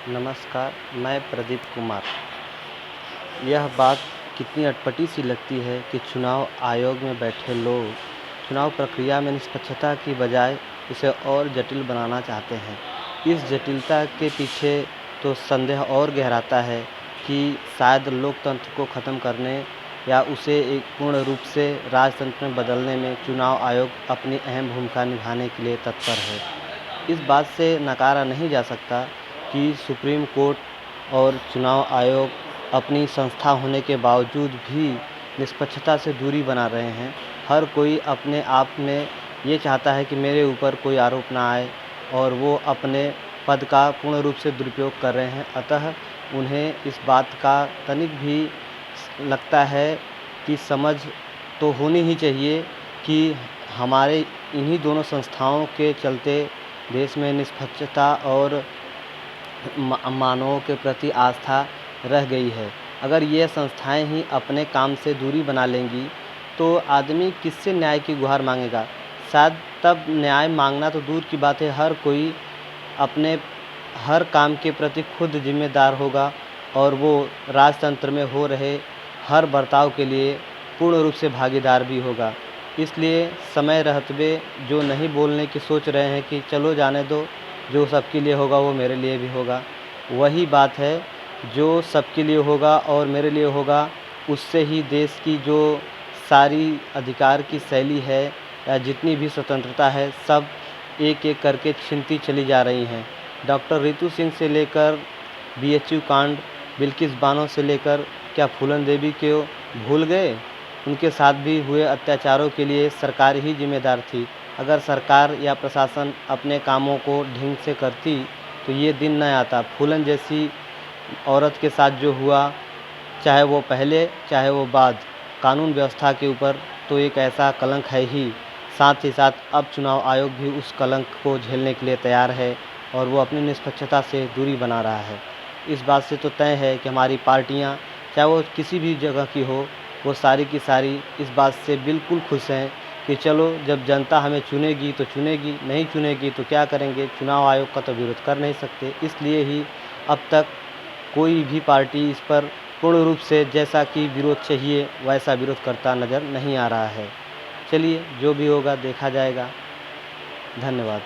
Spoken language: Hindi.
नमस्कार, मैं प्रदीप कुमार। यह बात कितनी अटपटी सी लगती है कि चुनाव आयोग में बैठे लोग चुनाव प्रक्रिया में निष्पक्षता की बजाय इसे और जटिल बनाना चाहते हैं। इस जटिलता के पीछे तो संदेह और गहराता है कि शायद लोकतंत्र को ख़त्म करने या उसे एक पूर्ण रूप से राजतंत्र में बदलने में चुनाव आयोग अपनी अहम भूमिका निभाने के लिए तत्पर है। इस बात से नकारा नहीं जा सकता कि सुप्रीम कोर्ट और चुनाव आयोग अपनी संस्था होने के बावजूद भी निष्पक्षता से दूरी बना रहे हैं। हर कोई अपने आप में ये चाहता है कि मेरे ऊपर कोई आरोप ना आए और वो अपने पद का पूर्ण रूप से दुरुपयोग कर रहे हैं। अतः उन्हें इस बात का तनिक भी लगता है कि समझ तो होनी ही चाहिए कि हमारे इन्हीं दोनों संस्थाओं के चलते देश में निष्पक्षता और मानवों के प्रति आस्था रह गई है। अगर ये संस्थाएं ही अपने काम से दूरी बना लेंगी तो आदमी किससे न्याय की गुहार मांगेगा। शायद तब न्याय मांगना तो दूर की बात है, हर कोई अपने हर काम के प्रति खुद जिम्मेदार होगा और वो राजतंत्र में हो रहे हर बर्ताव के लिए पूर्ण रूप से भागीदार भी होगा। इसलिए समय रहते जो नहीं बोलने की सोच रहे हैं कि चलो जाने दो, जो सबके लिए होगा वो मेरे लिए भी होगा, वही बात है। जो सबके लिए होगा और मेरे लिए होगा, उससे ही देश की जो सारी अधिकार की शैली है या जितनी भी स्वतंत्रता है, सब एक एक करके छिनती चली जा रही हैं। डॉक्टर रितु सिंह से लेकर बीएचयू कांड, बिल्किस बानो से लेकर क्या फूलन देवी को भूल गए? उनके साथ भी हुए अत्याचारों के लिए सरकार ही जिम्मेदार थी। अगर सरकार या प्रशासन अपने कामों को ढंग से करती तो ये दिन न आता। फूलन जैसी औरत के साथ जो हुआ, चाहे वो पहले चाहे वो बाद, कानून व्यवस्था के ऊपर तो एक ऐसा कलंक है ही। साथ ही साथ अब चुनाव आयोग भी उस कलंक को झेलने के लिए तैयार है और वो अपनी निष्पक्षता से दूरी बना रहा है। इस बात से तो तय है कि हमारी पार्टियां, चाहे वो किसी भी जगह की हो, वो सारी की सारी इस बात से बिल्कुल खुश हैं कि चलो जब जनता हमें चुनेगी तो चुनेगी, नहीं चुनेगी तो क्या करेंगे, चुनाव आयोग का तो विरोध कर नहीं सकते। इसलिए ही अब तक कोई भी पार्टी इस पर पूर्ण रूप से जैसा कि विरोध चाहिए वैसा विरोध करता नज़र नहीं आ रहा है। चलिए जो भी होगा देखा जाएगा। धन्यवाद।